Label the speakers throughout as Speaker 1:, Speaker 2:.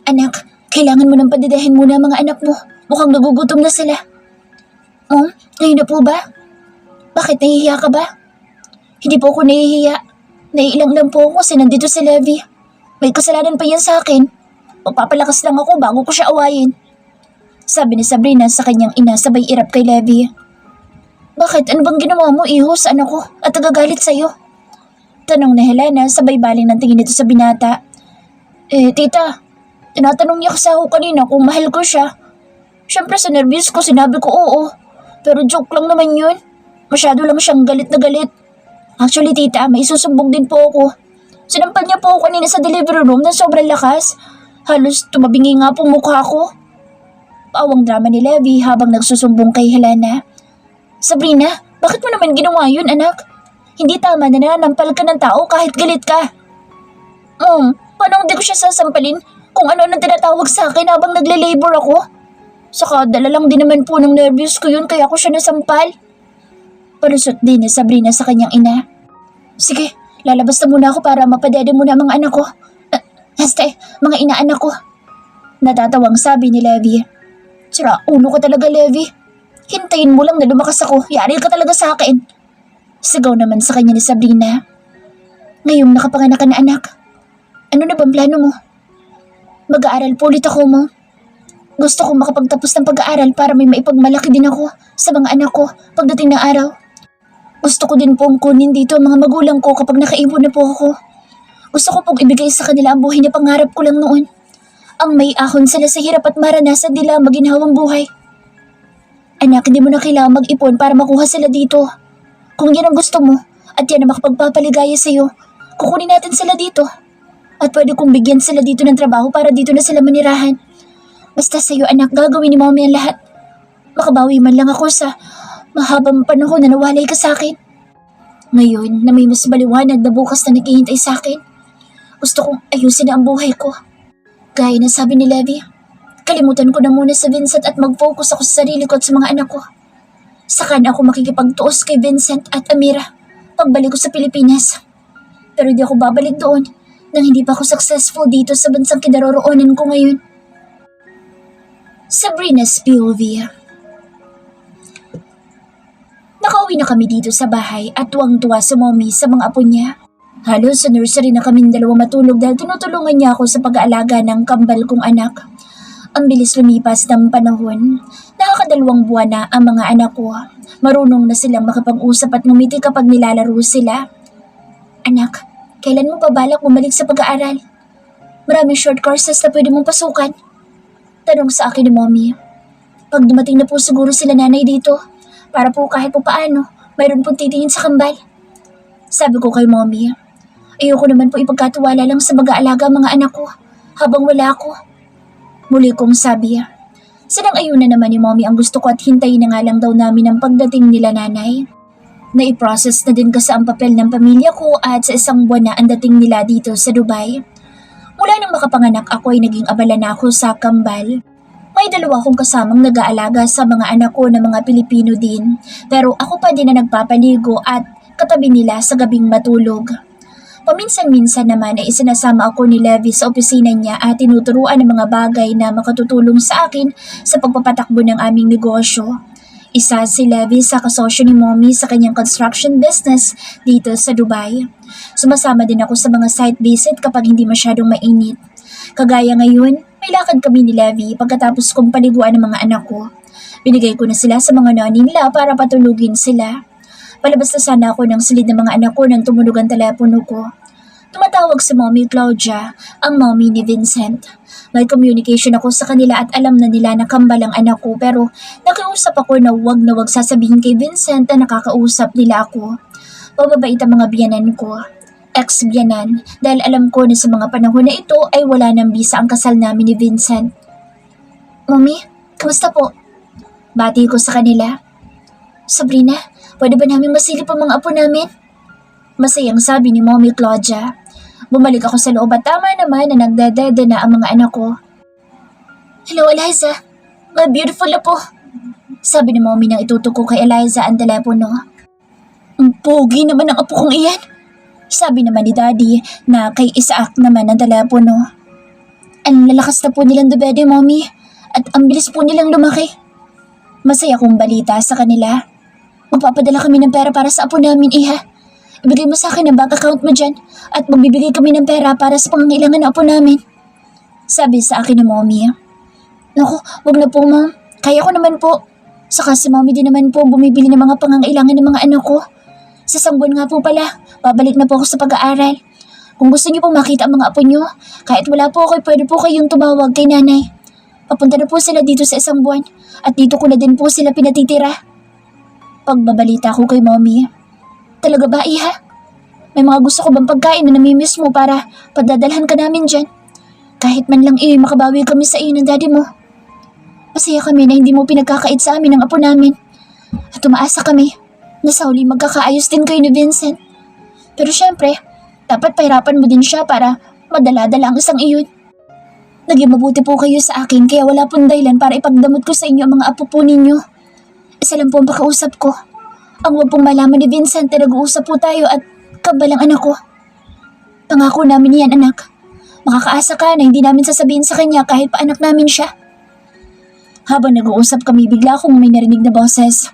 Speaker 1: Anak, kailangan mo nang padidahin muna ang mga anak mo. Mukhang nagugutom na sila. Mom, ngayon na po ba? Bakit nahihiya ka ba? Hindi po ako nahihiya. Naiilang lang po ako kasi nandito si Levi. May kasalanan pa yan sa akin. Magpapalakas lang ako bago ko siya awayin. Sabi ni Sabrina sa kanyang ina sabay irap kay Levi. Bakit? Ano bang ginawa mo, iho, sa anak ko at nagagalit sa'yo? Tanong ni Helena sabay baling ng tingin nito sa binata. Tita, tinatanong niya kasi ako kanina kung mahal ko siya. Siyempre sa nervyos ko sinabi ko oo. Pero joke lang naman yun. Masyado lang siyang galit na galit. Actually tita, may isusumbong din po ako. Sinampal niya po ako kanina sa delivery room ng sobrang lakas. Halos tumabingi nga pong mukha ko. Pawang drama ni Levi habang nagsusumbong kay Helena. Sabrina, bakit mo naman ginawa yun anak? Hindi tama na nanampal ka ng tao kahit galit ka. Paano hindi ko siya sasampalin kung ano nang tinatawag sa akin habang nagle-labor ako? Saka dala lang din naman po ng nervyos ko yun kaya ako siya nasampal. Palusot din ni Sabrina sa kanyang ina. Sige, lalabas na muna ako para mapadede muna ang mga anak ko. Mga inaanak ko. Natatawang sabi ni Levi. Sira, ulo ko talaga Levi. Hintayin mo lang na lumakas ako, yari ka talaga sa akin. Sigaw naman sa kanya ni Sabrina. Ngayong nakapanganak ka na anak, ano na bang plano mo? Mag-aaral po ulit ako mo. Gusto kong makapagtapos ng pag-aaral para may maipagmalaki din ako sa mga anak ko pagdating ng araw. Gusto ko din pong kunin dito ang mga magulang ko kapag nakaipon na po ako. Gusto ko pong ibigay sa kanila ang buhay na pangarap ko lang noon. Ang may ahon sila sa hirap at maranasan nila ang maginhawang buhay. Anak, hindi mo na kailangan mag-ipon para makuha sila dito. Kung yan ang gusto mo at yan ang makapagpapaligaya sa iyo, kukunin natin sila dito. At pwede kong bigyan sila dito ng trabaho para dito na sila manirahan. Basta sa iyo anak, gagawin ni mommy ang lahat. Makabawi man lang ako sa mahabang panahon na nawalay ka sa akin. Ngayon na may mas maliwanag na bukas na naghihintay sa akin, gusto kong ayusin na ang buhay ko. Gaya na sabi ni Levi, kalimutan ko na muna sa Vincent at mag-focus ako sa sarili ko at sa mga anak ko. Saka na ako makikipagtuos kay Vincent at Amira pagbalik ko sa Pilipinas. Pero hindi ako babalik doon nang hindi pa ako successful dito sa bansang kinaroroonan ko ngayon. Sabrina's POV. Nakauwi na kami dito sa bahay at tuwang-tuwa si mommy sa mga apo niya. Halos sa nursery na kaming dalawa matulog dahil tinutulungan niya ako sa pag-aalaga ng kambal kong anak. Ang bilis lumipas ng panahon. Nakakadalawang buwan na ang mga anak ko. Marunong na silang makapag-usap at ngumiti kapag nilalaro sila. Anak, kailan mo pabalak bumalik sa pag-aaral? Maraming short courses na pwede mong pasukan. Tanong sa akin ni mommy. Pag dumating na po siguro sila nanay dito, para po kahit po paano, mayroon pong titingin sa kambal. Sabi ko kay mommy, ayoko naman po ipagkatiwala lang sa mag-aalaga mga anak ko habang wala ako. Muli kong sabi, sanang-ayun na naman ni mommy ang gusto ko at hintayin na nga lang daw namin ang pagdating nila nanay. Nai-process na din kasi ang papel ng pamilya ko at sa isang buwan na ang dating nila dito sa Dubai. Mula nang makapanganak ako ay naging abala na ako sa kambal. May dalawa akong kasamang nag-aalaga sa mga anak ko na mga Pilipino din, pero ako pa din na nagpapaligo at katabi nila sa gabing matulog. Paminsan-minsan naman ay isinasama ako ni Levi sa opisina niya at tinuturuan ng mga bagay na makatutulong sa akin sa pagpapatakbo ng aming negosyo. Isa si Levi sa kasosyo ni mommy sa kanyang construction business dito sa Dubai. Sumasama din ako sa mga site visit kapag hindi masyadong mainit. Kagaya ngayon, may lakad kami ni Levi pagkatapos kong paliguan ng mga anak ko. Binigay ko na sila sa mga nanay nila para patulugin sila. Palabas na sana ako ng silid ng mga anak ko nang tumunog ang telepono ko. Tumatawag si Mommy Claudia, ang mommy ni Vincent. May communication ako sa kanila at alam na nila na kambal ang anak ko pero nakiusap ako na wag sasabihin kay Vincent na nakakausap nila ako. Pababait ang mga biyanan ko. Ex-biyanan dahil alam ko na sa mga panahon na ito ay wala nang bisa ang kasal namin ni Vincent. Mommy, kamusta po? Bati ko sa kanila. Sabrina, pwede ba namin masilip ang mga apo namin? Masayang sabi ni Mommy Claudia. Bumalik ako sa loob at tama naman na nagdedede na ang mga anak ko. Hello Eliza, beautiful na po. Sabi ni Mommy nang itutok ko kay Eliza ang telepono. Ang pogi naman ang apo kong iyan. Sabi naman ni Daddy na kay Isaac naman ang telepono. Ang lalakas na po nilang dubede, Mommy. At ang bilis po nilang lumaki. Masaya kong balita sa kanila. Magpapadala kami ng pera para sa apo namin, Iha. Ibigay mo sa akin ang bank account mo dyan at magbibigay kami ng pera para sa pangangailangan ng apo namin. Sabi sa akin ni Mommy. Naku, wag na po, Mom. Kaya ko naman po. Saka si Mommy din naman po bumibili ng mga pangangailangan ng mga anak ko. Sa isang buwan nga po pala, babalik na po ako sa pag-aaral. Kung gusto niyo po makita ang mga apo niyo, kahit wala po ako, pwede po kayong tumawag kay nanay. Papunta na po sila dito sa isang buwan at dito ko na din po sila pinatitira. Pagbabalita ko kay Mommy. Talaga ba, Iha? May mga gusto ko bang pagkain na namimiss mo para padadalhan ka namin dyan? Kahit man lang makabawi kami sa iyo ng daddy mo. Masaya kami na hindi mo pinagkakait sa amin ang apo namin. At umaasa kami na sa huli magkakaayos din kayo ni Vincent. Pero syempre, dapat pahirapan mo din siya para madala-dala ang isang iyon. Naging mabuti po kayo sa akin kaya wala pong dahilan para ipagdamot ko sa inyo ang mga apo po ninyo. Isa lang po ang pakausap ko. Ang huwag pong malaman ni Vincent na nag-uusap po tayo at kabalang anak ko. Pangako namin yan, anak. Makakaasa ka na hindi namin sasabihin sa kanya kahit pa anak namin siya. Habang nag-uusap kami, bigla akong may narinig na boses.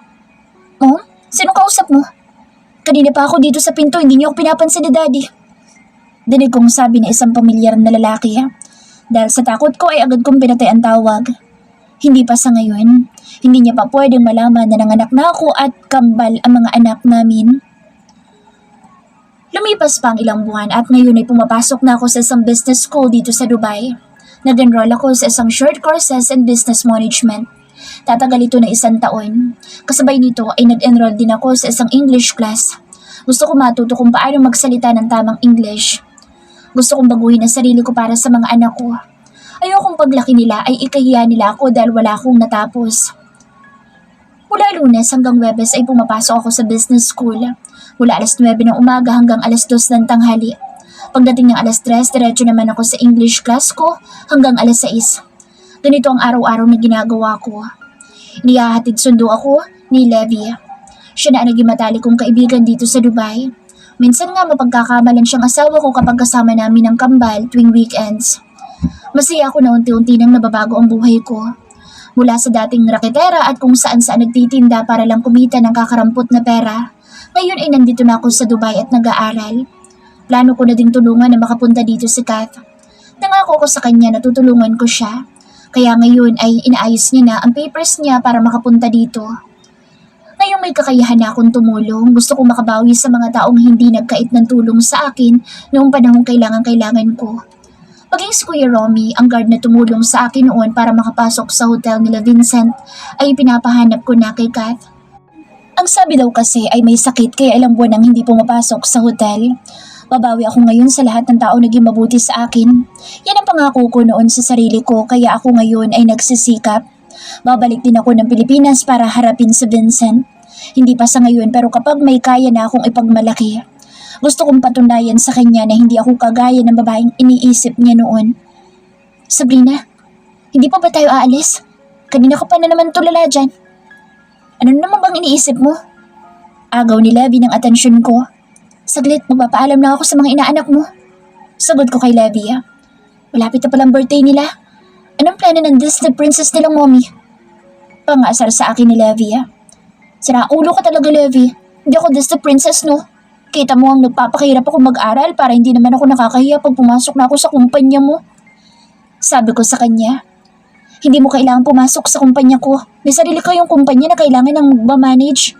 Speaker 1: Oh, sino kausap mo? Kanina pa ako dito sa pinto, hindi niyo ako pinapansin ni Daddy. Dinig kong sabi na isang pamilyar na lalaki. Dahil sa takot ko ay agad kong pinatay ang tawag. Hindi pa sa ngayon, hindi niya pa pwedeng malaman na nanganak na ako at kambal ang mga anak namin. Lumipas pa ang ilang buwan at ngayon ay pumapasok na ako sa isang business school dito sa Dubai. Nag-enroll ako sa isang short courses in business management. Tatagal ito na 1 taon. Kasabay nito ay nag-enroll din ako sa isang English class. Gusto ko matuto kung paano magsalita ng tamang English. Gusto kong baguhin ang sarili ko para sa mga anak ko. Ayokong paglaki nila ay ikahiya nila ako dahil wala akong natapos. Mula Lunes hanggang Webes ay pumapasok ako sa business school. Mula alas 9 ng umaga hanggang alas 2 ng tanghali. Pagdating ng alas 3, diretso naman ako sa English class ko hanggang alas 6. Ganito ang araw-araw na ginagawa ko. Nihahatid sundo ako ni Levi. Siya na ang naging matalik kong kaibigan dito sa Dubai. Minsan nga mapagkakamalan siyang asawa ko kapag kasama namin ng kambal tuwing weekends. Masaya ako na unti-unti nang nababago ang buhay ko. Mula sa dating raketera at kung saan-saan nagtitinda para lang kumita ng kakarampot na pera, ngayon ay nandito na ako sa Dubai at nag-aaral. Plano ko na ding tulungan na makapunta dito si Kath. Nangako ko sa kanya na tutulungan ko siya. Kaya ngayon ay inaayos niya na ang papers niya para makapunta dito. Ngayong may kakayahan na akong tumulong, gusto kong makabawi sa mga taong hindi nagkait ng tulong sa akin noong panahong kailangan ko. Paging si Kuya Romy, ang guard na tumulong sa akin noon para makapasok sa hotel nila Vincent, ay pinapahanap ko na kay Kath. Ang sabi daw kasi ay may sakit kaya ilang buwan nang hindi pumapasok sa hotel. Babawi ako ngayon sa lahat ng tao naging mabuti sa akin. Yan ang pangako ko noon sa sarili ko kaya ako ngayon ay nagsisikap. Babalik din ako ng Pilipinas para harapin si Vincent. Hindi pa sa ngayon pero kapag may kaya na akong ipagmalaki. Gusto kong patunayan sa kanya na hindi ako kagaya ng babaeng iniisip niya noon. Sabrina, hindi pa ba tayo aalis? Kanina ka pa na naman tulala dyan. Ano naman bang iniisip mo? Agaw ni Levi ng atensyon ko. Saglit, magpapaalam na ako sa mga inaanak mo. Sagot ko kay Levi. Malapit na palang birthday nila. Anong plano ng Disney princess nilang mommy? Pangasar sa akin ni Levi. Sira ulo ka talaga, Levi. Hindi ako Disney princess, no? Kita mo ang nagpapakahirap ako mag-aral para hindi naman ako nakakahiya pag pumasok na ako sa kumpanya mo. Sabi ko sa kanya. Hindi mo kailangan pumasok sa kumpanya ko. May sarili kayong kumpanya na kailangan ng magmamanage.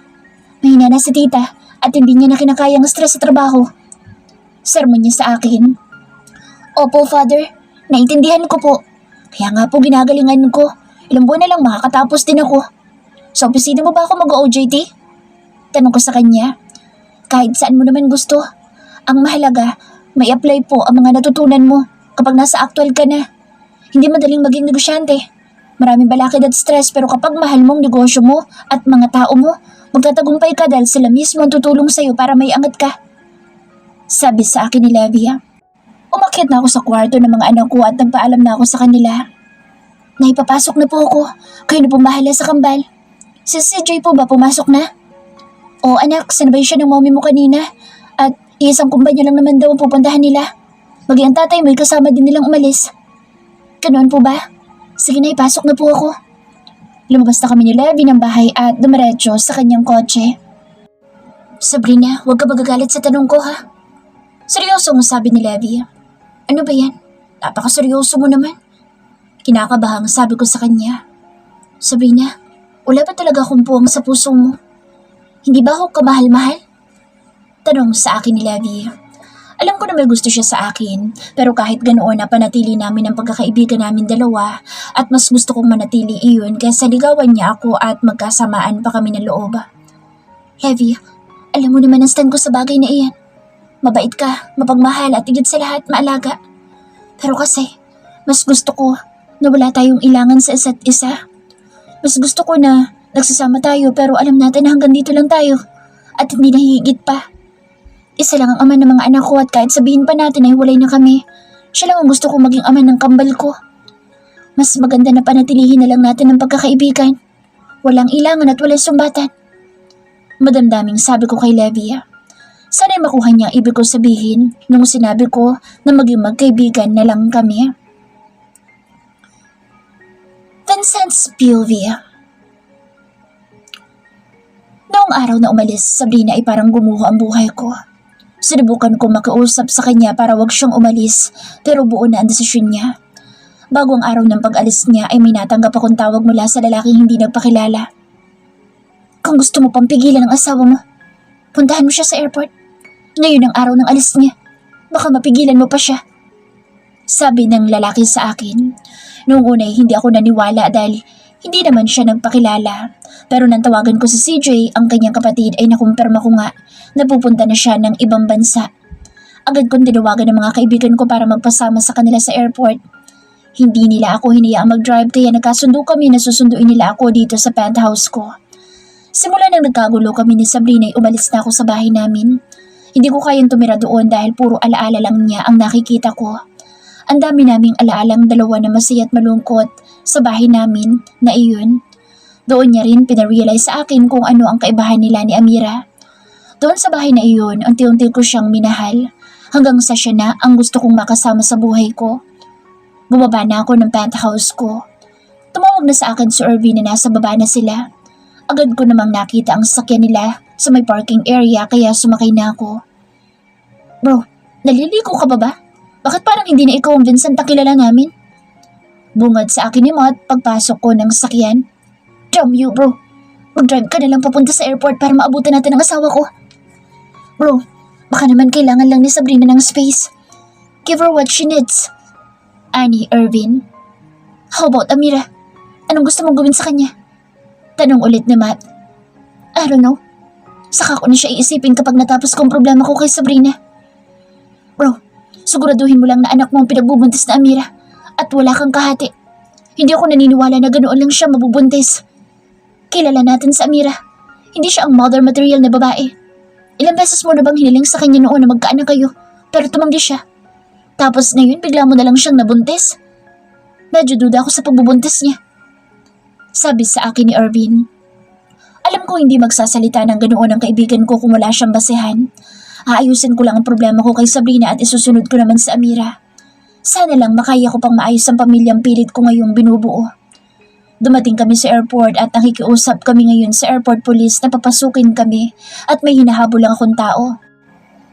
Speaker 1: Mahina na si tita at hindi niya na kinakayang stress sa trabaho. Sermon niya sa akin. Opo, Father. Naintindihan ko po. Kaya nga po ginagalingan ko. Ilang buwan na lang makakatapos din ako. Sa opisina mo ba ako mag-OJT? Tanong ko sa kanya. Kahit saan mo naman gusto. Ang mahalaga, may apply po ang mga natutunan mo kapag nasa actual ka na. Hindi madaling maging negosyante. Maraming balakid at stress pero kapag mahal mong negosyo mo at mga tao mo, magtatagumpay ka dahil sila mismo ang tutulong sa'yo para may angat ka. Sabi sa akin ni Levi. Umakyat na ako sa kwarto ng mga anak ko at nagpaalam na ako sa kanila. Naipapasok na po ako. Kayo na pumahala sa kambal. Si CJ po ba pumasok na? O anak, sinabay siya ng mommy mo kanina. At isang kumpanya lang naman daw ang pupuntahan nila. Maging ang tatay mo'y kasama din nilang umalis. Ganoon po ba? Sige na, ipasok na po ako. Lumabas na kami ni Levi ng bahay at dumiretso sa kanyang kotse. Sabrina, huwag ka magagalit sa tanong ko ha. Seryoso mo, sabi ni Levi. Ano ba yan? Napakaseryoso mo naman. Kinakabahang sabi ko sa kanya. Sabrina, wala ba talaga akong puwang sa puso mo? Hindi ba ako kamahal-mahal? Tanong sa akin ni Levi. Alam ko na may gusto siya sa akin, pero kahit ganoon na panatili namin ang pagkakaibigan namin dalawa at mas gusto kong manatili iyon kaysa ligawan niya ako at magkasamaan pa kami ng loob. Levi, alam mo naman ang stand ko sa bagay na iyan. Mabait ka, mapagmahal at higit sa lahat maalaga. Pero kasi, mas gusto ko na wala tayong ilangan sa isa't isa. Mas gusto ko na nagsasama tayo pero alam natin na hanggang dito lang tayo at hindi nahihigit pa. Isa lang ang ama ng mga anak ko at kahit sabihin pa natin ay walay na kami, siya lang ang gusto kong maging ama ng kambal ko. Mas maganda na panatilihin na lang natin ang pagkakaibigan. Walang ilangan at walang sumbatan. Madamdaming sabi ko kay Levi. Sana'y makuha niya ibig ko sabihin nung sinabi ko na maging magkaibigan na lang kami. Vincent's POV. Noong araw na umalis, Sabrina ay parang gumuho ang buhay ko. Sinubukan ko makiusap sa kanya para wag siyang umalis pero buo na ang desisyon niya. Bago ang araw ng pag-alis niya ay may natanggap akong tawag mula sa lalaking hindi nagpakilala. Kung gusto mo pang pigilan ang asawa mo, puntahan mo siya sa airport. Ngayon ang araw ng alis niya. Baka mapigilan mo pa siya. Sabi ng lalaki sa akin. Noong una ay hindi ako naniwala dahil hindi naman siya nagpakilala. Pero nang tawagan ko si CJ, ang kanyang kapatid ay nakumpirma ko nga na pupunta na siya ng ibang bansa. Agad kong tinawagan ng mga kaibigan ko para magpasama sa kanila sa airport. Hindi nila ako hinayaang mag-drive kaya nagkasundo kami na susunduin nila ako dito sa penthouse ko. Simula nang nagkagulo kami ni Sabrina ay umalis na ako sa bahay namin. Hindi ko kayang tumira doon dahil puro alaala lang niya ang nakikita ko. Ang dami naming alaalang dalawa na masaya at malungkot sa bahay namin na iyon. Doon niya rin pinarealize sa akin kung ano ang kaibahan nila ni Amira. Doon sa bahay na iyon, unti-unti ko siyang minahal hanggang sa siya na ang gusto kong makasama sa buhay ko. Bumaba na ako ng penthouse ko. Tumawag na sa akin si Irvin na nasa baba na sila. Agad ko namang nakita ang sasakyan nila sa may parking area kaya sumakay na ako. Bro, naliligo ka ba? Bakit parang hindi na ikaw ang Vincent na kilala namin? Bungad sa akin ni Matt pagpasok ko ng sasakyan. Damn you, bro. Mag-drive ka na lang papunta sa airport para maabutan natin ang asawa ko. Bro, baka naman kailangan lang ni Sabrina ng space. Give her what she needs. Ani Irvin. How about Amira? Anong gusto mong gawin sa kanya? Tanong ulit ni Matt. I don't know. Saka ko na siya iisipin kapag natapos ko ang problema ko kay Sabrina. Bro, siguraduhin mo lang na anak mo ang pinagbubuntis na Amira at wala kang kahati. Hindi ako naniniwala na ganoon lang siya mabubuntis. Kilala natin sa Amira. Hindi siya ang mother material na babae. Ilang beses mo na bang hiniling sa kanya noon na magkaanak kayo pero tumanggi siya. Tapos ngayon bigla mo na lang siyang nabuntis. Medyo duda ako sa pagbubuntis niya. Sabi sa akin ni Irvin. Alam ko hindi magsasalita ng ganoon ang kaibigan ko kung wala siyang basehan. Aayusin ko lang ang problema ko kay Sabrina at isusunod ko naman sa Amira. Sana lang makaya ko pang maayos ang pamilyang pilit ko ngayong binubuo. Dumating kami sa airport at nakikiusap kami ngayon sa airport police na papasukin kami at may hinahabol lang akong tao.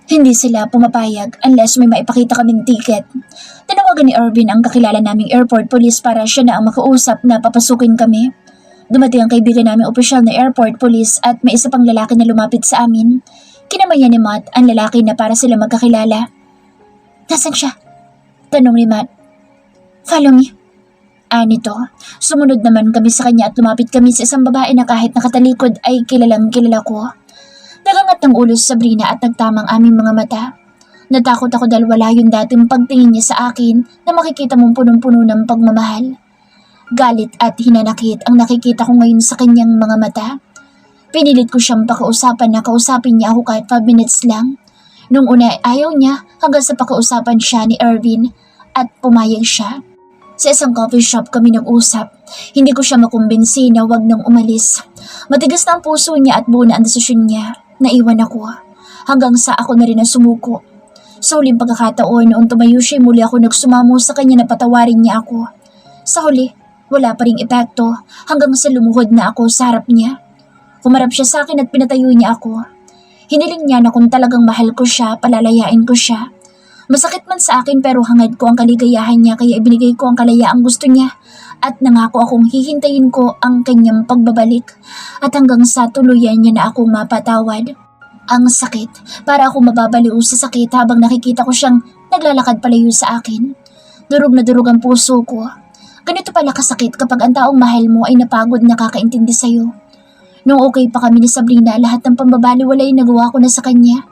Speaker 1: Hindi sila pumapayag unless may maipakita kaming ticket. Tinawagan ni Irvin ang kakilala naming airport police para siya na ang makausap na papasukin kami. Dumating ang kaibigan naming opisyal na airport police at may isa pang lalaki na lumapit sa amin. Kinamayan ni Matt ang lalaki na para sila magkakilala. Nasaan siya? Tanong ni Matt. Follow me. Nito. Sumunod naman kami sa kanya at lumapit kami sa isang babae na kahit nakatalikod ay kilalang kilala ko. Nagangat ng ulo si Sabrina at nagtamang aming mga mata. Natakot ako dahil wala yung dating pagtingin niya sa akin na makikita mong punong-puno ng pagmamahal. Galit at hinanakit ang nakikita ko ngayon sa kanyang mga mata. Pinilit ko siyang pakiusapan na kausapin niya ako kahit 5 minutes lang. Nung una ay ayaw niya hanggang sa pakiusapan siya ni Irvin at pumayag siya. Sa isang coffee shop kami nag-usap. Hindi ko siya makumbinsi na wag nang umalis. Matigas na ang puso niya at buo na ang desisyon niya. Naiwan ako. Hanggang sa ako na rin ang sumuko. Sa huling pagkakataon noong tumayo siya muli ako nagsumamo sa kanya na patawarin niya ako. Sa huli, wala pa ring epekto hanggang sa lumuhod na ako sa harap niya. Humarap siya sa akin at pinatayo niya ako. Hiniling niya na kung talagang mahal ko siya, palalayain ko siya. Masakit man sa akin pero hangad ko ang kaligayahan niya kaya ibinigay ko ang kalayaang gusto niya at nangako akong hihintayin ko ang kanyang pagbabalik at hanggang sa tuluyan niya na akong mapatawad. Ang sakit, para akong mababaliw sa sakit habang nakikita ko siyang naglalakad palayo sa akin. Durog na durog ang puso ko. Ganito pala kasakit kapag ang taong mahal mo ay napagod na kakaintindi sa'yo. Nung okay pa kami ni Sabrina, lahat ng pambabaliwala ay nagawa ko na sa kanya.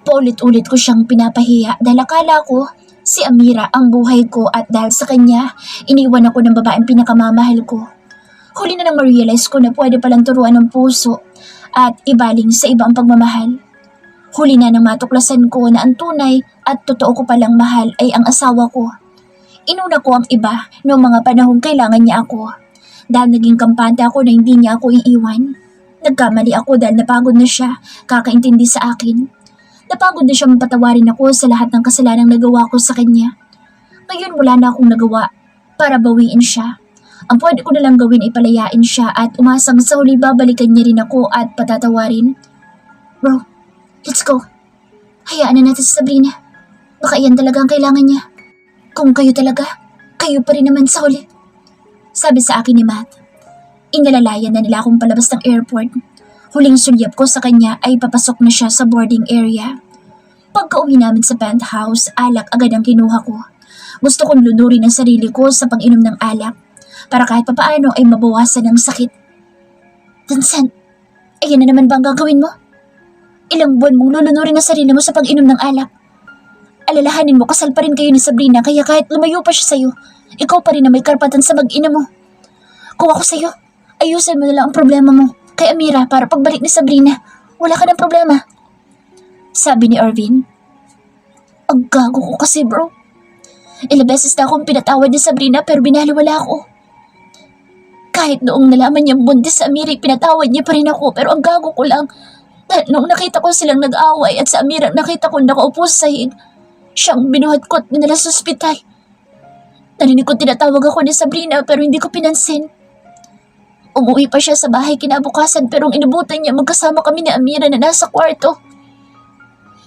Speaker 1: Paulit-ulit ko siyang pinapahiya dahil akala ko si Amira ang buhay ko at dahil sa kanya, iniwan ako ng babaeng pinakamamahal ko. Huli na nang ma-realize ko na pwede palang turuan ng puso at ibaling sa ibang pagmamahal. Huli na nang matuklasan ko na ang tunay at totoo ko palang mahal ay ang asawa ko. Inuna ko ang iba noong mga panahong kailangan niya ako. Dahil naging kampante ako na hindi niya ako iiwan. Nagkamali ako dahil napagod na siya, kakaintindi sa akin. Napagod na siya mapatawarin ako sa lahat ng kasalanang nagawa ko sa kanya. Ngayon wala na akong nagawa para bawiin siya. Ang pwede ko nalang gawin ay palayain siya at umasang sa huli babalikan niya rin ako at patatawarin. Bro, let's go. Hayaan na natin si Sabrina. Baka iyan talaga ang kailangan niya. Kung kayo talaga, kayo pa rin naman sa huli. Sabi sa akin ni Matt. Inalalayan na nila akong palabas ng airport. Huling sulyap ko sa kanya ay papasok na siya sa boarding area. Pagka-uwi namin sa penthouse, alak agad ang kinuha ko. Gusto kong lunurin ang sarili ko sa pag-inom ng alak para kahit papaano ay mabawasan ang sakit. Vincent, ayan na naman ba ang gagawin mo? Ilang buwan mong lulunurin ang sarili mo sa pag-inom ng alak. Alalahanin mo, kasal pa rin kayo ni Sabrina kaya kahit lumayo pa siya sa'yo, ikaw pa rin na may karapatan sa mag-ina mo. Kung ako sa'yo, ayusin mo na lang ang problema mo kay Amira para pagbalik ni Sabrina, wala ka ng problema. Sabi ni Irvin. Ang gago ko kasi bro. Ilang beses na akong pinatawad ni Sabrina pero binaliwala ako. Kahit noong nalaman niyang buntis sa Amira, pinatawad niya pa rin ako pero ang gago ko lang. Dahil noong nakita ko silang nag-away at sa Amira nakita ko nakaupo sa sahig, siyang binuhat ko at dinala sa ospital. Narinig ko tinatawag ako ni Sabrina pero hindi ko pinansin. Umuwi pa siya sa bahay kinabukasan pero ang inabutan niya magkasama kami ni Amira na nasa kwarto.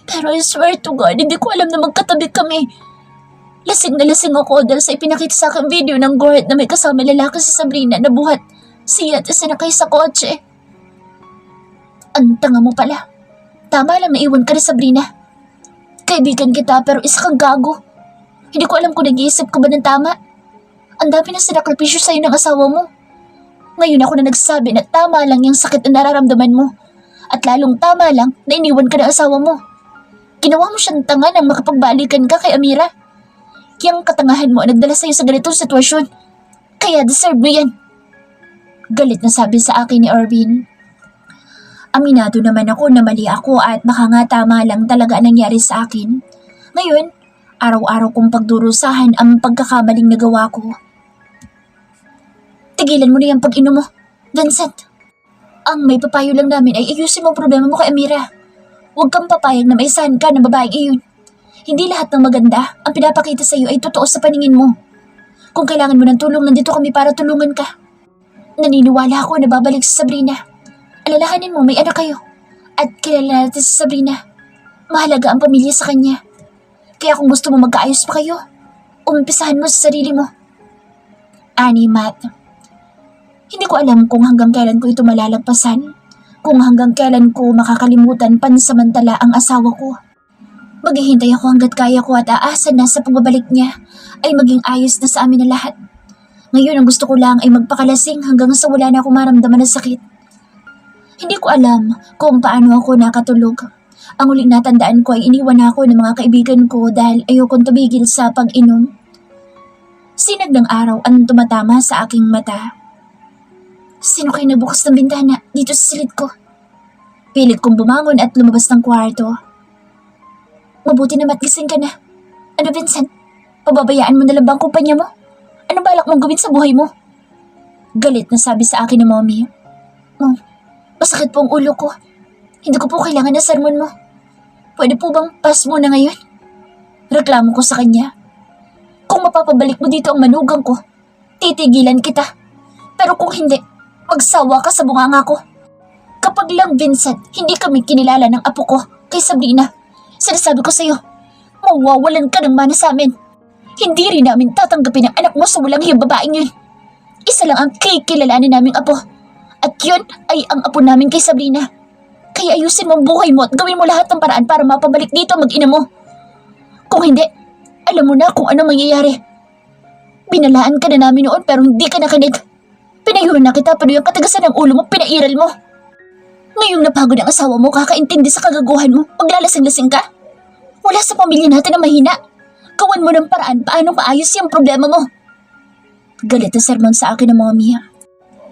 Speaker 1: Pero I swear to God, hindi ko alam na magkatabi kami. Lasing na lasing ako dahil sa ipinakita sa akin video ng guard na may kasama lalaki si Sabrina na buhat siya at isinakay sa kotse. Ang tanga mo pala. Tama lang naiwan ka ni Sabrina. Kaibigan kita pero isa kang gago. Hindi ko alam kung nag-iisip ko ba ng tama. Ang dami na sinakripisyo sa'yo ng asawa mo. Ngayon ako na nagsasabi na tama lang yung sakit na nararamdaman mo. At lalong tama lang na iniwan ka ng asawa mo. Ginawa mo siyang tanga nang makapagbalikan ka kay Amira. Yang katangahan mo ang nagdala sa'yo sa ganitong sitwasyon. Kaya deserve mo yan. Galit na sabi sa akin ni Irvin. Aminado naman ako na mali ako at baka nga tama lang talaga ang nangyari sa akin. Ngayon, araw-araw kong pagdurusahan ang pagkakamaling nagawa ko. Tigilan mo na yung pag-inom mo, Vincent. Ang may papayo lang namin ay ayusin mo ang problema mo kay Amira. Huwag kang papayag na maisahan ka ng babaeng iyon. Hindi lahat ng maganda ang pinapakita sa iyo ay totoo sa paningin mo. Kung kailangan mo ng tulong, nandito kami para tulungan ka. Naniniwala ako na babalik si Sabrina. Alalahanin mo, may anak kayo. At kilala natin si Sabrina. Mahalaga ang pamilya sa kanya. Kaya kung gusto mo magkaayos pa kayo, umpisahan mo sa sarili mo. Ani, Matt. Hindi ko alam kung hanggang kailan ko ito malalagpasan. Kung hanggang kailan ko makakalimutan pansamantala ang asawa ko. Maghihintay ako hanggat kaya ko at aasa na sa pagbabalik niya ay maging ayos na sa amin na lahat. Ngayon ang gusto ko lang ay magpakalasing hanggang sa wala na akong maramdaman ng sakit. Hindi ko alam kung paano ako nakatulog. Ang huling natandaan ko ay iniwan ako ng mga kaibigan ko dahil ayokong tumigil sa pag-inom. Sinag ng araw ang tumatama sa aking mata. Sino kayo nagbukas ng bintana dito sa silid ko? Pilit kong bumangon at lumabas ng kwarto. Mabuti na matgising ka na. Ano Vincent? Pababayaan mo na lang ba ang kumpanya mo? Anong balak mong gawin sa buhay mo? Galit na sabi sa akin ni Mommy. Mom, masakit po ang ulo ko. Hindi ko po kailangan na sermon mo. Pwede po bang pass mo na ngayon? Reklamo ko sa kanya. Kung mapapabalik mo dito ang manugang ko, titigilan kita. Pero kung hindi, magsawa ka sa bunganga ko. Kapag lang, Vincent, hindi kami kinilala ng apo ko kay Sabrina, sinasabi ko sa'yo, mawawalan ka ng mana sa amin. Hindi rin namin tatanggapin ang anak mo sa walang hiyang babaeng yun. Isa lang ang kikilalanin naming apo. At yun ay ang apo namin kay Sabrina. Kaya ayusin mo ang buhay mo at gawin mo lahat ng paraan para mapabalik dito mag-ina mo. Kung hindi, alam mo na kung ano mangyayari. Binalaan ka na namin noon pero hindi ka nakinig. Pinayuhan na kita pero yung katagasan ng ulo mo, pinairal mo. Ngayong napagod ang asawa mo, kakaintindi sa kagaguhan mo, maglalasing-lasing ka. Wala sa pamilya natin na mahina. Gawan mo ng paraan paano maayos yung problema mo. Galit na sermon sa akin ng mommy.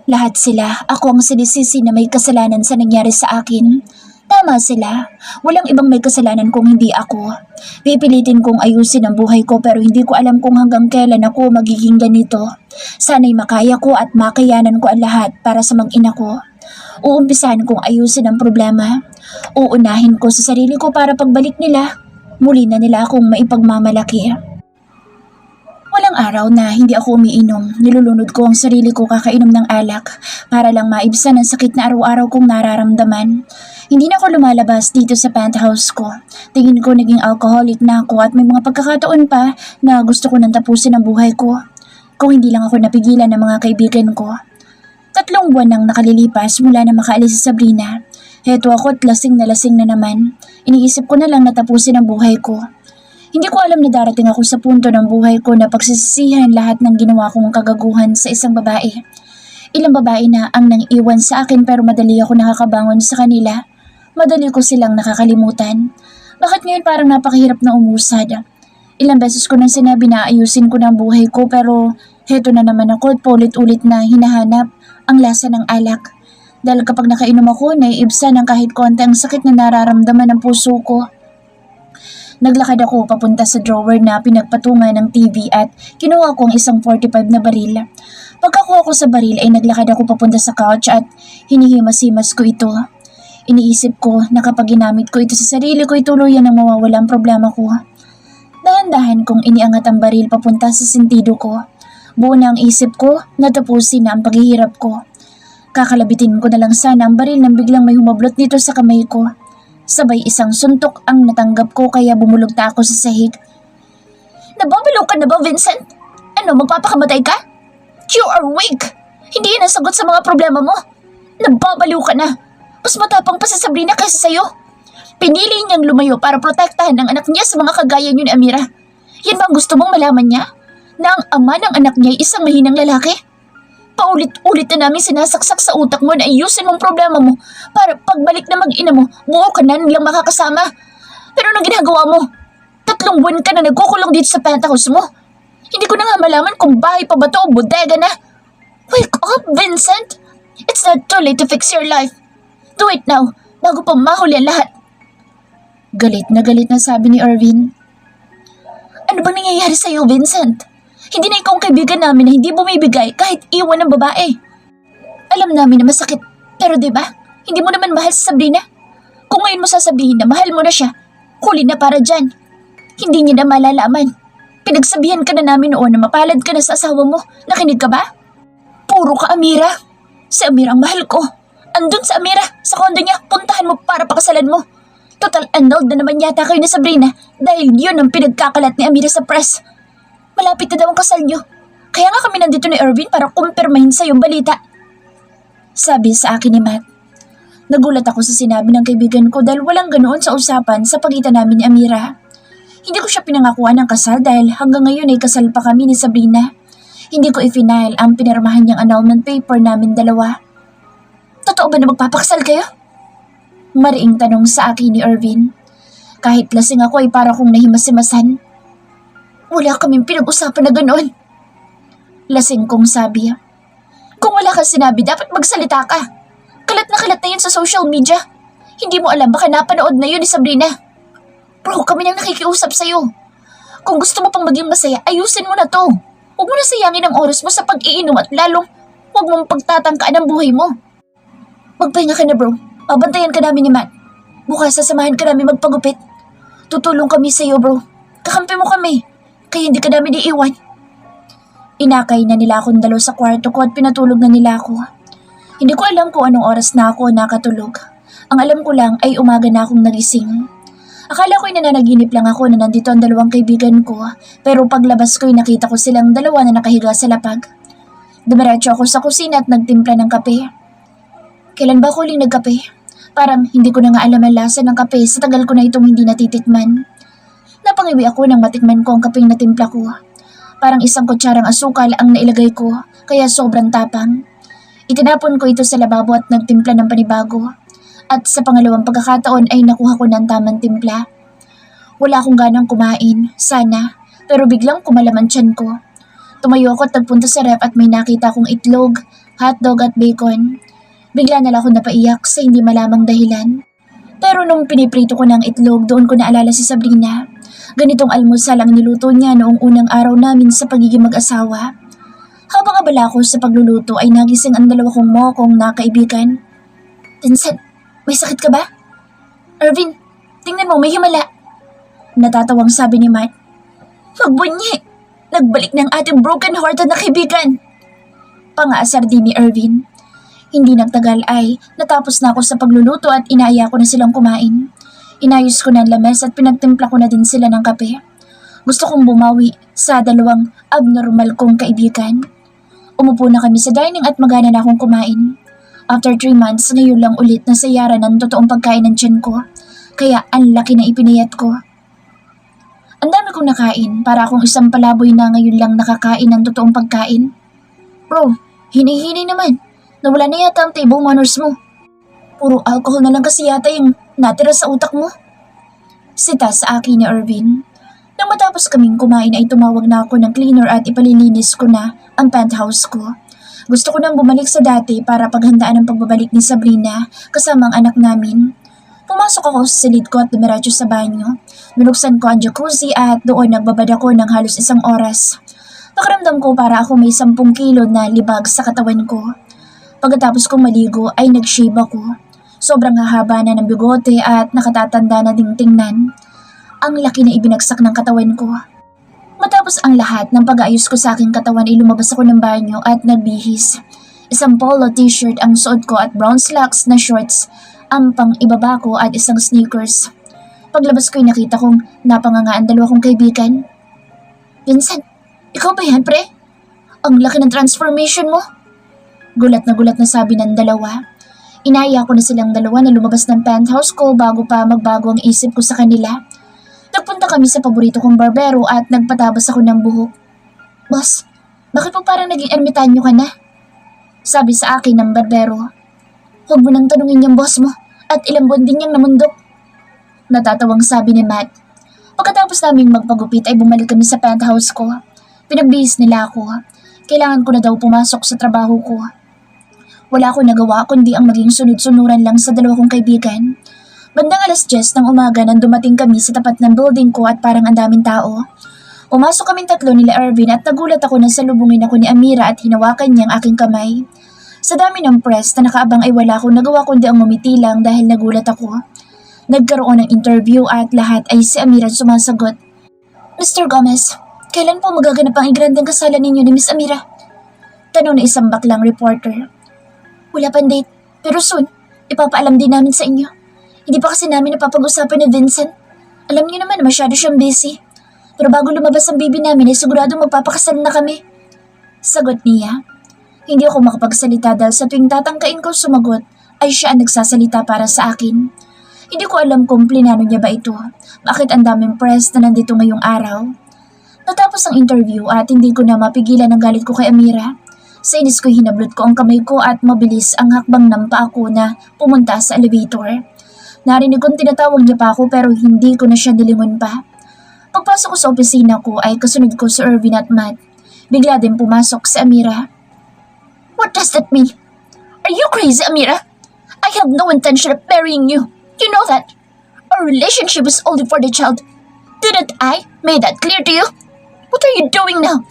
Speaker 1: Lahat sila, ako ang sinisisi na may kasalanan sa nangyari sa akin. Tama sila. Walang ibang may kasalanan kung hindi ako. Pipilitin kong ayusin ang buhay ko pero hindi ko alam kung hanggang kailan ako magiging ganito. Sana'y makaya ko at makayanan ko ang lahat para sa mag-ina ko. Uumpisahan kong ayusin ang problema. Uunahin ko sa sarili ko para pagbalik nila, muli na nila akong maipagmamalaki. Walang araw na hindi ako umiinom. Nilulunod ko ang sarili ko kakainom ng alak para lang maibsan ang sakit na araw-araw kong nararamdaman. Hindi na ako lumalabas dito sa penthouse ko. Tingin ko naging alcoholic na ako at may mga pagkakataon pa na gusto ko nang tapusin ang buhay ko. Kung hindi lang ako napigilan ng mga kaibigan ko. 3 buwan nang nakalilipas mula na makaalis si Sabrina. Heto ako at lasing na naman. Iniisip ko na lang na tapusin ang buhay ko. Hindi ko alam na darating ako sa punto ng buhay ko na pagsisisihan lahat ng ginawa kong kagaguhan sa isang babae. Ilang babae na ang nang iwan sa akin pero madali ako nakakabangon sa kanila. Madali ko silang nakakalimutan. Bakit ngayon parang napakahirap na umusad? Ilang beses ko nang sinabi na ayusin ko ng buhay ko pero heto na naman ako at paulit-ulit na hinahanap ang lasa ng alak. Dahil kapag nakainom ako, naiibsan ng kahit konti ang sakit na nararamdaman ng puso ko. Naglakad ako papunta sa drawer na pinagpatungan ng TV at kinuha ko ang isang 45 na baril. Pagkakuha ko sa baril ay naglakad ako papunta sa couch at hinihimas-himas ko ito. Iniisip ko na kapag ginamit ko ito sa sarili ko ay tuluyan ang mawawala ang problema ko. Dahan-dahan kong iniangat ang baril papunta sa sentido ko. Buo na ang isip ko na tapusin na ang paghihirap ko. Kakalabitin ko na lang sana ang baril nang biglang may humablot nito sa kamay ko. Sabay isang suntok ang natanggap ko kaya bumulugta ako sa sahig. Nababalo ka na ba, Vincent? Ano, magpapakamatay ka? You are weak! Hindi yan ang sagot sa mga problema mo. Nababalo ka na. Mas matapang pa si Sabrina kaysa sa'yo. Pinili niyang lumayo para protektahan ang anak niya sa mga kagaya niyo ni Amira. Yan ba ang gusto mong malaman niya? Na ang ama ng anak niya ay isang mahinang lalaki? Paulit-ulit na namin sinasaksak sa utak mo na ayusin mong problema mo para pagbalik na mag-ina mo, buo ka na nilang makakasama. Pero anong ginagawa mo? 3 buwan ka na nagkukulong dito sa penthouse mo. Hindi ko na nga malaman kung bahay pa ba to o bodega na. Wake up, Vincent! It's not too late to fix your life. Do it now, bago pa mahuli ang lahat. Galit na sabi ni Irvin. Ano bang nangyayari sa'yo, Vincent? Hindi na ikaw ang kaibigan namin na hindi bumibigay kahit iwan ng babae. Alam namin na masakit, pero diba, hindi mo naman mahal si Sabrina. Kung ngayon mo sasabihin na mahal mo na siya, huli na para dyan. Hindi niya na malalaman. Pinagsabihan ka na namin noon na mapalad ka na sa asawa mo. Nakinig ka ba? Puro ka Amira. Si Amira ang mahal ko. Andun sa Amira, sa kondo niya, puntahan mo para pakasalan mo. Total annulled na naman yata kayo ni Sabrina dahil yun ang pinagkakalat ni Amira sa press. Malapit na daw ang kasal niyo. Kaya nga kami nandito ni Irvin para kumpirmahin sa yung balita. Sabi sa akin ni Matt. Nagulat ako sa sinabi ng kaibigan ko dahil walang ganoon sa usapan sa pagitan namin ni Amira. Hindi ko siya pinangakuan ng kasal dahil hanggang ngayon ay kasal pa kami ni Sabrina. Hindi ko i-final ang pinirmahan niyang annulment paper namin dalawa. Totoo ba na magpapakasal kayo? Mariing tanong sa akin ni Irvin. Kahit lasing ako ay para kong nahimas-himasan. Wala kaming pinag-usapan na ganoon. Lasing kong sabi. Kung wala kang sinabi, dapat magsalita ka. Kalat na yun sa social media. Hindi mo alam, baka napanood na yun ni Sabrina. Bro, kami nang nakikiusap sa'yo. Kung gusto mo pang maging masaya, ayusin mo na to. Huwag mo na sayangin ang oras mo sa pag-iinom at lalong huwag mong pagtatangkaan ang buhay mo. Magpahinga ka na, bro. Babantayan ka namin ni Matt. Bukas sasamahan ka namin magpagupit. Tutulong kami sa'yo, bro. Kakampi mo kami. Kaya hindi ka namin iiwan. Inakay na nila akong dalo sa kwarto ko at pinatulog na nila ako. Hindi ko alam kung anong oras na ako nakatulog. Ang alam ko lang ay umaga na akong nagising. Akala ko'y nananaginip lang ako na nandito ang dalawang kaibigan ko, pero paglabas ko'y nakita ko silang dalawa na nakahiga sa lapag. Dumiretso ako sa kusina at nagtimpla ng kape. Kailan ba ako huling nagkape? Parang hindi ko na nga alam ang lasa ng kape sa tagal ko na itong hindi natitikman. Napangiwi ako nang matikman ko ang kapeng na timpla ko. Parang isang kutsarang asukal ang nailagay ko, kaya sobrang tapang. Itinapon ko ito sa lababo at nagtimpla ng panibago. At sa pangalawang pagkakataon ay nakuha ko ng tamang timpla. Wala akong ganang kumain, sana, pero biglang kumalam ang tiyan ko. Tumayo ako at nagpunta sa ref at may nakita akong itlog, hotdog at bacon. Bigla na lang ako napaiyak sa hindi malamang dahilan. Pero nung piniprito ko ng itlog, doon ko naalala si Sabrina. Ganitong almusal ang niluto niya noong unang araw namin sa pagiging mag-asawa. Habang abala ako sa pagluluto ay nagising ang dalawa kong mokong na kaibigan. Vincent, may sakit ka ba? Irvin, tingnan mo, may himala. Natatawang sabi ni Matt. Magbunyi! Nagbalik ng ating broken-hearted na kaibigan! Pangaasar din ni Irvin. Hindi nagtagal ay natapos na ako sa pagluluto at inaaya ko na silang kumain. Inayos ko na ang lames at pinagtimpla ko na din sila ng kape. Gusto kong bumawi sa dalawang abnormal kong kaibigan. Umupo na kami sa dining at magana na akong kumain. After 3 months, ngayon lang ulit na sayaran ng totoong pagkain ng tiyan ko. Kaya ang laki na ipinayat ko. Ang dami kong nakain para akong isang palaboy na ngayon lang nakakain ng totoong pagkain. Bro, hini-hini naman. Nawala na yata ang table manners mo. Puro alcohol na lang kasi yata yung natira sa utak mo. Sita sa akin ni Irvin. Nang matapos kaming kumain ay tumawag na ako ng cleaner at ipalilinis ko na ang penthouse ko. Gusto ko nang bumalik sa dati para paghandaan ang pagbabalik ni Sabrina kasama ang anak namin. Pumasok ako sa silid ko at dumiretso sa banyo. Binuksan ko ang jacuzzi at doon nagbabad ako ng halos 1 oras. Pakiramdam ko para ako may 10 kilo na libag sa katawan ko. Pagkatapos kong maligo ay nag-shave ako. Sobrang hahaba na ng bigote at nakatatanda na ding tingnan. Ang laki na ibinagsak ng katawan ko. Matapos ang lahat ng pag-aayos ko sa aking katawan ay lumabas ako ng banyo at nagbihis. Isang polo t-shirt ang suot ko at brown slacks na shorts ang pang ibaba ko at isang sneakers. Paglabas ko ay nakita kong napanganga ang dalawa kong kaibigan. Vincent, ikaw ba yan, pre? Ang laki ng transformation mo. Gulat na sabi ng dalawa. Inaya ko na silang dalawa na lumabas ng penthouse ko bago pa magbago ang isip ko sa kanila. Nagpunta kami sa paborito kong barbero at nagpatabas ako ng buhok. Boss, bakit po parang naging ermitanyo ka na? Sabi sa akin ng barbero. Huwag mo nang tanungin yung boss mo at ilang buwan din niyang namundok. Natatawang sabi ni Matt. Pagkatapos naming magpagupit ay bumalik kami sa penthouse ko. Pinagbihis nila ako. Kailangan ko na daw pumasok sa trabaho ko. Wala akong nagawa kundi ang maging sunod-sunuran lang sa dalawa kong kaibigan. Bandang 10:00 ng umaga nang dumating kami sa tapat ng building ko at parang ang daming tao. Pumasok kaming tatlo nila Irvin at nagulat ako nang salubungin ako ni Amira at hinawakan niya ang aking kamay. Sa dami ng press na nakaabang ay wala akong nagawa kundi ang ngumiti lang dahil nagulat ako. Nagkaroon ng interview at lahat ay si Amira sumasagot. Mr. Gomez, kailan po magaganap ang igrandeng kasalan ninyo ni Miss Amira? Tanong na isang baklang reporter. Wala pang date, pero soon, ipapaalam din namin sa inyo. Hindi pa kasi namin napapag-usapan ni Vincent. Alam niyo naman masyado siyang busy. Pero bago lumabas ang baby namin ay sigurado magpapakasal na kami. Sagot niya. Hindi ako makapagsalita dahil sa tuwing tatangkain ko sumagot ay siya ang nagsasalita para sa akin. Hindi ko alam kung plinano niya ba ito. Bakit ang daming press na nandito ngayong araw? Natapos ang interview at hindi ko na mapigilan ang galit ko kay Amira. Sa inis ko hinablot ko ang kamay ko at mabilis ang hakbang ng paa ko na pumunta sa elevator. Narinig kong tinatawag niya pa ako pero hindi ko na siya nilingon pa. Pagpasok ko sa opisina ko ay kasunod ko si Irvin at Matt. Bigla din pumasok si Amira. What does that mean? Are you crazy, Amira? I have no intention of marrying you. You know that. Our relationship is only for the child. Didn't I make that clear to you? What are you doing now?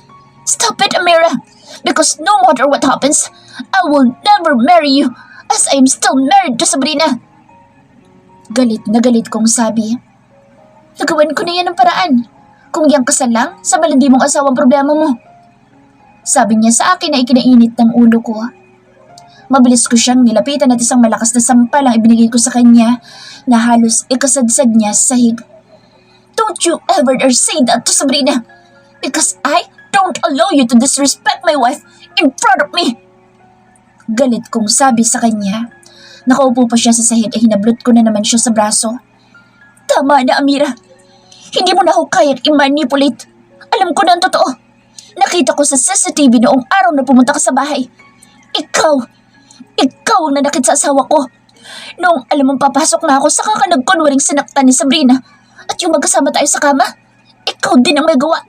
Speaker 1: Stop it, Amira. Because no matter what happens, I will never marry you as I am still married to Sabrina. Galit na galit kong sabi. Nagawan ko na yan ng paraan. Kung yang kasal lang, sa malandi mong asawang problema mo. Sabi niya sa akin na ikinainit ng ulo ko. Mabilis ko siyang nilapitan at isang malakas na sampal ang ibinigay ko sa kanya na halos ikasadsad niya sa sahig. Don't you ever dare say that to Sabrina, because I don't allow you to disrespect my wife in front of me. Galit kong sabi sa kanya. Nakaupo pa siya sa sahig ay hinablot ko na naman siya sa braso. Tama na, Amira. Hindi mo na ako kayang i-manipulate. Alam ko na ang totoo. Nakita ko sa CCTV noong araw na pumunta ka sa bahay. Ikaw ang nanakit sa asawa ko. Noong alam mong papasok na ako, saka ka nagkunwaring sinaktan ni Sabrina. At yung magkasama tayo sa kama, ikaw din ang may gawa.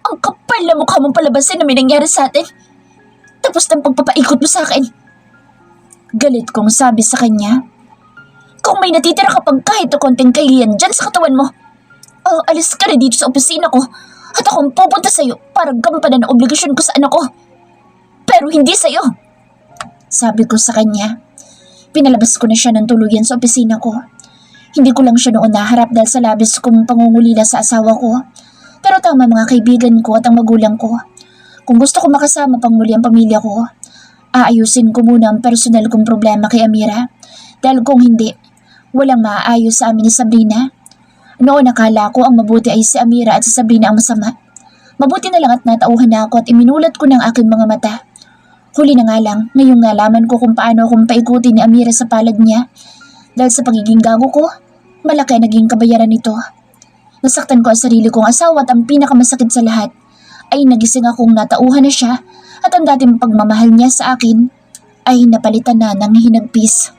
Speaker 1: Ang kapal na mukha mong palabasin na may nangyari sa atin. Tapos ng pagpapaikot mo sa akin. Galit kong sabi sa kanya. Kung may natitira ka pang kahit o konting kahiyan dyan sa katawan mo, alis ka na dito sa opisina ko at akong pupunta sa'yo para gampanan ang obligasyon ko sa anak ko. Pero hindi sa'yo. Sabi ko sa kanya. Pinalabas ko na siya ng tuluyan sa opisina ko. Hindi ko lang siya noon naharap dahil sa labis kong pangungulila sa asawa ko. Pero tama mga kaibigan ko at ang magulang ko. Kung gusto ko makasama pang muli ang pamilya ko, aayusin ko muna ang personal kong problema kay Amira. Dahil kung hindi, walang maaayos sa amin ni Sabrina. Noon nakala ko ang mabuti ay si Amira at si Sabrina ang masama. Mabuti na lang at natauhan na ako at iminulat ko ng aking mga mata. Huli na nga lang, ngayong nalaman ko kung paano akong paikutin ni Amira sa palad niya. Dahil sa pagiging gago ko, malaki naging kabayaran nito. Nasaktan ko ang sarili kong asawa at ang pinakamasakit sa lahat ay nagising akong natauhan na siya at ang dating pagmamahal niya sa akin ay napalitan na ng hinagpis.